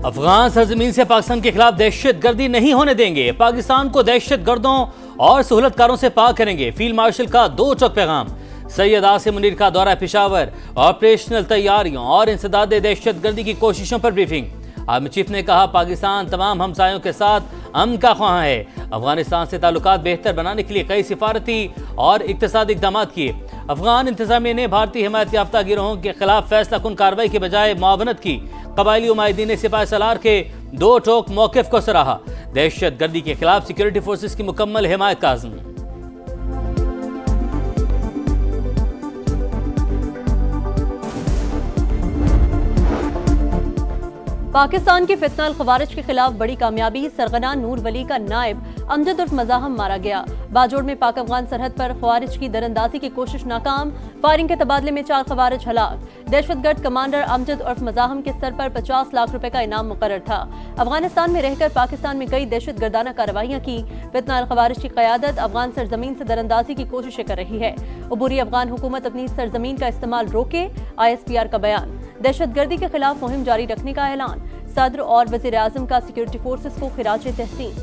अफगान सरजमीन से पाकिस्तान के खिलाफ दहशत गर्दी नहीं होने देंगे। पाकिस्तान को दहशत गर्दों और सहूलतकारों से पाक करेंगे। फील्ड मार्शल का दो टोक पैगाम। सैयद आसिम मुनीर का दौरा पेशावर, ऑपरेशनल तैयारियों और इंसदाद दहशत गर्दी की कोशिशों पर ब्रीफिंग। आर्मी चीफ ने कहा, पाकिस्तान तमाम हमसायों के साथ अमन का ख्वाह है। अफगानिस्तान से ताल्लुकात बेहतर बनाने के लिए कई सिफारती और इक्तसादी इक़दाम किए। अफगान इंतजामिया ने भारतीय हिमायत याफ्ता गिरोहों के खिलाफ फैसला कुन कार्रवाई के बजाय मुआवनत की। कबायली उमायदीन सिपाही सलार के दो टोक मौक़िफ़ को सराहा। दहशत गर्दी के खिलाफ सिक्योरिटी फोर्सेस की मुकम्मल हिमायत का अज़्म। पाकिस्तान की फितना अल खवारिज के खिलाफ बड़ी कामयाबी। सरगना नूर वली का नायब अमजद उर्फ मज़ाहम मारा गया। बाजोड़ में पाक अफगान सरहद पर खवारिज की दरअंदाजी की कोशिश नाकाम। फायरिंग के तबादले में 4 खवारिज हलाक। दहशतगर्द कमांडर अमजद उर्फ मज़ाहम के सर पर 50 लाख रुपए का इनाम मुकर्रर था। अफगानिस्तान में रहकर पाकिस्तान में कई दहशत गर्दाना कार्रवाइयां की। फितना अल खवारिज की क़यादत अफगान सरजमीन से दरअंदाजी की कोशिशें कर रही है। अबूरी अफगान हुकूमत अपनी सरजमीन का इस्तेमाल रोके। ISPR का बयान। दहशतगर्दी के खिलाफ मुहिम जारी रखने का ऐलान। सदर और वज़ीर आज़म का सिक्योरिटी फोर्सेस को खिराज तहसीन।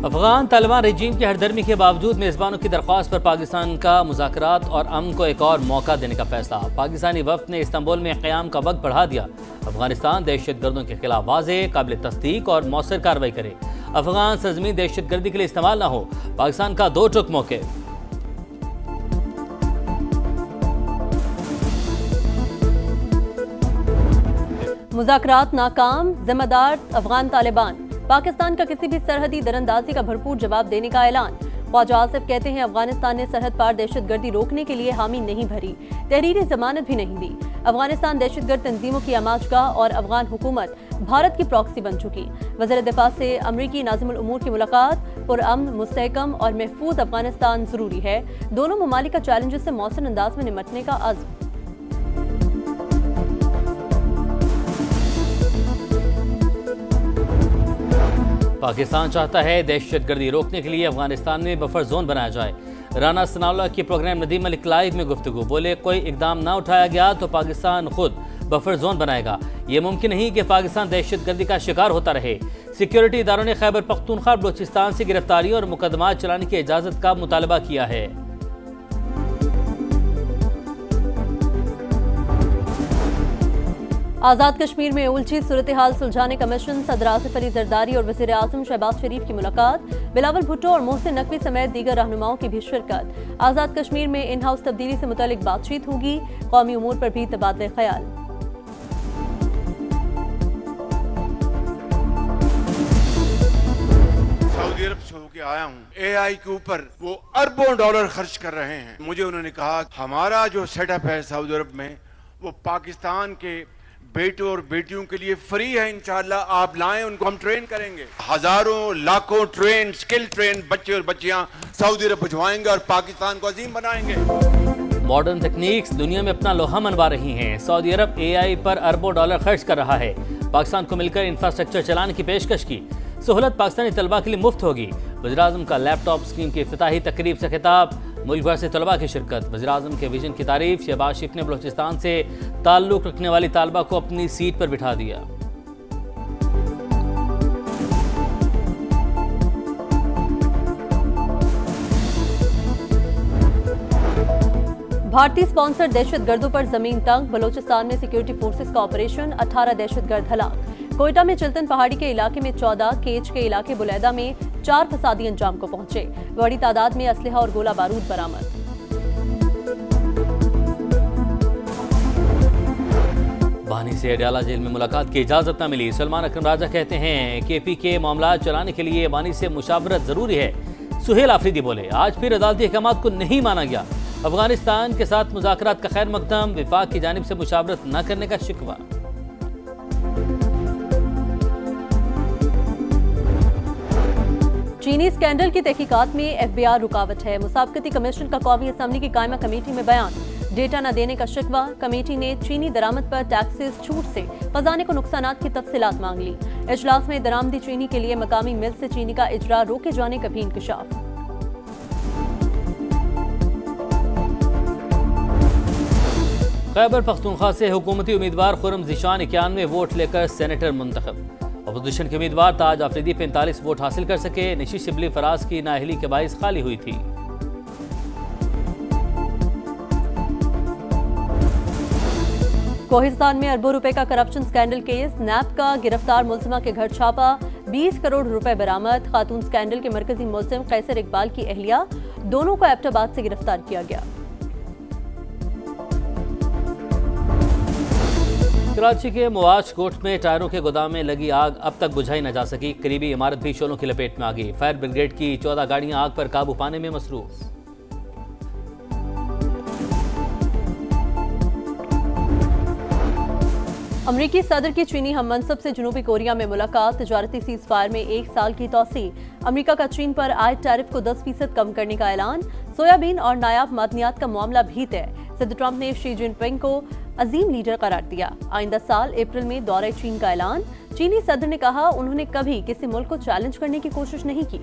अफगान तालिबान रजीम की हरदर्मी के बावजूद मेज़बानों की दरख्वास्त पर पाकिस्तान का मुज़ाकरात और अमन को एक और मौका देने का फैसला। पाकिस्तानी वफ़द ने इस्तांबुल में क़याम का वक्त बढ़ा दिया। अफगानिस्तान दहशत गर्दों के खिलाफ वाज़ेह, काबिल तस्दीक और मौसर कार्रवाई करे। अफगान सरजमीन दहशत गर्दी के लिए इस्तेमाल न हो। पाकिस्तान का दो टोक मौके। मुज़ाकरात नाकाम। जिम्मेदार अफगान तालिबान। पाकिस्तान का किसी भी सरहदी दरअंदाजी का भरपूर जवाब देने का ऐलान। ख्वाजा आसिफ कहते हैं, अफगानिस्तान ने सरहद पार दहशतगर्दी रोकने के लिए हामी नहीं भरी, तहरीरी जमानत भी नहीं दी। अफगानिस्तान दहशतगर्द तंजीमों की आमाजगाह और अफगान हुकूमत भारत की प्रॉक्सी बन चुकी। वज़ीर दिफा से अमरीकी नाज़िमुल उमूर की मुलाकात। पुरअमन, मुस्तहकम और महफूज अफगानिस्तान जरूरी है। दोनों ममालिक का चैलेंजेस से मौसर अंदाज में निपटने का अज़्म। पाकिस्तान चाहता है दहशत गर्दी रोकने के लिए अफगानिस्तान में बफर जोन बनाया जाए। राना सनाउल्लाह की प्रोग्राम नदीम मलिक लाइव में गुफ्तगू। बोले, कोई इकदाम ना उठाया गया तो पाकिस्तान खुद बफर जोन बनाएगा। ये मुमकिन नहीं कि पाकिस्तान दहशत गर्दी का शिकार होता रहे। सिक्योरिटी इदारों ने खैबर पख्तूनख्वा और बलूचिस्तान से गिरफ्तारियों और मुकदमात चलाने की इजाज़त का मुतालबा किया है। आज़ाद कश्मीर में उलझी सूरत हाल सुलझाने का मिशन। सदर आसिफ अली जरदारी और वज़ीर आज़म शहबाज शरीफ की मुलाकात। बिलावल भुट्टो और मोहसिन नकवी समेत दीगर रहनुमाओं की भी शिरकत। आज़ाद कश्मीर में इन हाउस तब्दीली से मुतालिक बातचीत होगी। कौमी उमूर पर भी तबादले ख्याल। सऊदी अरब से होके आया हूँ। AI के ऊपर वो अरबों डॉलर खर्च कर रहे हैं। मुझे उन्होंने कहा, हमारा जो सेटअप है सऊदी अरब में, वो पाकिस्तान के बेटों और बेटियों के लिए फ्री है। इंशाअल्लाह आप लाएं, उनको हम ट्रेन करेंगे। हजारों लाखों ट्रेन, स्किल ट्रेन बच्चे और बच्चियां सऊदी अरब भिजवाएंगे और पाकिस्तान को अजीम बनाएंगे। मॉडर्न टेक्निक्स दुनिया में अपना लोहा मनवा रही हैं। सऊदी अरब AI पर अरबों डॉलर खर्च कर रहा है। पाकिस्तान को मिलकर इंफ्रास्ट्रक्चर चलाने की पेशकश की। सहूलत पाकिस्तानी तलबा के लिए मुफ्त होगी। वज़ीर आज़म का लैपटॉप स्कीम की इफ्तिताही तकरीब से खिताब। मुल्क भर से तलबा की शिरकत। वज़ीर आज़म के विजन की तारीफ। शहबाज शरीफ ने बलूचिस्तान से ताल्लुक़ रखने वाली तालबा को अपनी सीट पर बिठा दिया। भारतीय स्पॉन्सर दहशतगर्दों पर जमीन तंग। बलूचिस्तान में सिक्योरिटी फोर्सेस का ऑपरेशन। 18 दहशतगर्द हलाक। कोयटा में चिल्तन पहाड़ी के इलाके में 14, केच के इलाके बुलैदा में 4 फसादी अंजाम को पहुंचे। बड़ी तादाद में असलहा और गोला बारूद बरामद। बानी से अडयाला जेल में मुलाकात की इजाजत न मिली। सलमान अकरम राजा कहते हैं, KP के मामला चलाने के लिए बानी से मुशावरत जरूरी है। सुहेल आफरीदी बोले, आज फिर अदालती अहकामात को नहीं माना गया। अफगानिस्तान के साथ मुज़ाकरात का खैर मकदम। विफाक की जानिब से मुशावरत न करने का शिकवा। चीनी स्कैंडल की तहकीकात में FBI रुकावट है। मुसाबकती कमीशन का कौमी असम्बली की कायमा कमेटी में बयान। डेटा न देने का शिकवा। कमेटी ने चीनी दरामद पर टैक्सेस छूट से खजाने को नुकसानात की तफसीलात मांग ली। इजलास में दरामदी चीनी के लिए मकामी मिल से चीनी का इजरा रोके जाने का भी इंकशाफ। खैबर पख्तूनख्वा से हुकूमती उम्मीदवार खुर्रम ज़ीशान 91 वोट लेकर सेनेटर मुंतखब। अपोजिशन के उम्मीदवार ताज आफरीदी 45 वोट हासिल कर सके। निशी शिबली फराज की नाअहली के बाइस खाली हुई थी। कोहिस्तान में अरबों रुपए का करप्शन स्कैंडल केस। नैब का गिरफ्तार मुलजिमा के घर छापा, 20 करोड़ रुपए बरामद। खातून स्कैंडल के मरकजी मुलजिम कैसर इकबाल की अहलिया, दोनों को एबटाबाद से गिरफ्तार किया गया। कराची के मुआज कोट में टायरों के गोदाम में लगी आग अब तक बुझाई न जा सकी। करीबी इमारत भी शोलों की लपेट में आ गई। फायर ब्रिगेड की 14 गाड़ियां आग पर काबू पाने में मसरूफ। अमरीकी सदर की चीनी हममनसब से जनूबी कोरिया में मुलाकात। तजारती सीज फायर में 1 साल की तौसी। अमरीका का चीन पर आयद टैरिफ को 10% कम करने का ऐलान। सोयाबीन और नायाब मादनियात का मामला भी तय। सदर ट्रंप ने शी जिनपिंग को अजीम लीडर करार दिया। आइंदा साल अप्रैल में दौरे चीन का ऐलान। चीनी सदर ने कहा, उन्होंने कभी किसी मुल्क को चैलेंज करने की कोशिश नहीं की।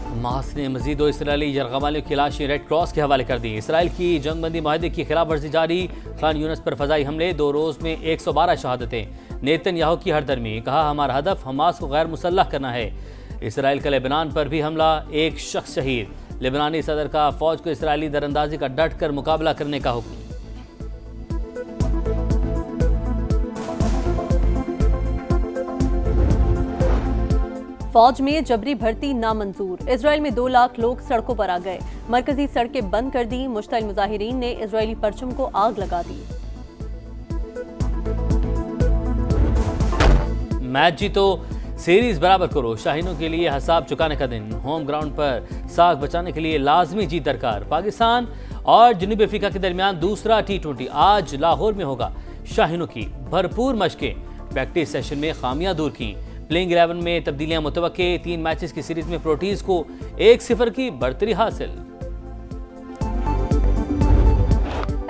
हमास ने मजीद 2 इसराइली यरगमालियों की लाशें रेड क्रॉस के हवाले कर दी। इसराइल की जंगबंदी माहदे की खिलाफ वर्जी जारी। खान यूनस पर फजाई हमले, 2 रोज में 112 शहादतें। नेतन्याहू की हरदर्मी, कहा हमारा हदफ हमास को गैर मुसल्लह करना है। इसराइल का लेबनान पर भी हमला, 1 शख्स शहीद। लेबनानी सदर का फौज को इसराइली दरअंदाजी का डट कर मुकाबला करने का हुक्म। फौज में जबरी भर्ती नामंजूर। इजराइल में 2 लाख लोग सड़कों पर आ गए। मरकजी सड़कें बंद कर दी। मुश्तइल मुजाहिरीन ने इजरायली परचम को आग लगा दी। मैच जीतो, सीरीज बराबर करो। शाहीनों के लिए हिसाब चुकाने का दिन। होम ग्राउंड पर साख बचाने के लिए लाजमी जीत दरकार। पाकिस्तान और जनूबी अफ्रीका के दरमियान दूसरा T20 आज लाहौर में होगा। शाहीनों की भरपूर मशकें, प्रैक्टिस सेशन में खामियां दूर की। प्लेइंग 11 में तब्दीलियां मुतवक्के। 3 मैचेस की सीरीज में प्रोटीज को 1-0 की बढ़तरी हासिल।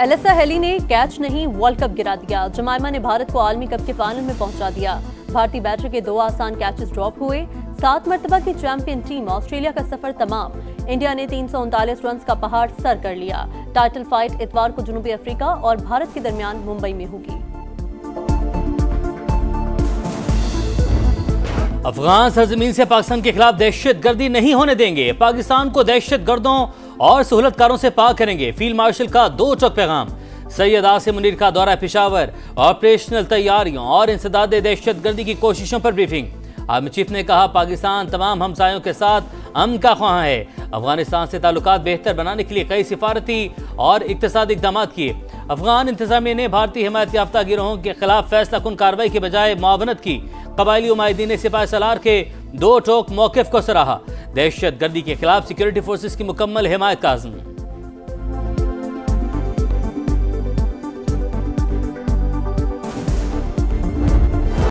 एलिसा हेली ने कैच नहीं वर्ल्ड कप गिरा दिया। जमाइमा ने भारत को आलमी कप के फाइनल में पहुंचा दिया। भारतीय बैटर के 2 आसान कैचेस ड्रॉप हुए। 7 मरतबा की चैंपियन टीम ऑस्ट्रेलिया का सफर तमाम। इंडिया ने 339 रन का पहाड़ सर कर लिया। टाइटल फाइट इतवार को जनूबी अफ्रीका और भारत के दरमियान मुंबई में होगी। अफगान सरजमीन से पाकिस्तान के खिलाफ दहशतगर्दी नहीं होने देंगे। पाकिस्तान को दहशतगर्दों और सहूलतकारों से पाक करेंगे। फील्ड मार्शल का 2 टोक पैगाम। सैयद आसिम मुनीर का दौरा पेशावर, ऑपरेशनल तैयारियों और इंसदाद दहशतगर्दी की कोशिशों पर ब्रीफिंग। आर्मी चीफ ने कहा, पाकिस्तान तमाम हमसायों के साथ अमन का ख्वाह है। अफगानिस्तान से ताल्लुकात बेहतर बनाने के लिए कई सिफारती और इक्तसादी इक़दाम किए। अफगान इंतजामिया ने भारतीय हिमायत याफ्ता गिरोहों के खिलाफ फैसला कुन कार्रवाई के बजाय मुआवनत की। कबायली उमायदीन ने सिपाही सलार के 2 टोक मौक़िफ़ को सराहा। दहशतगर्दी के खिलाफ सिक्योरिटी फोर्सेस की मुकम्मल हिमायत का आज़म।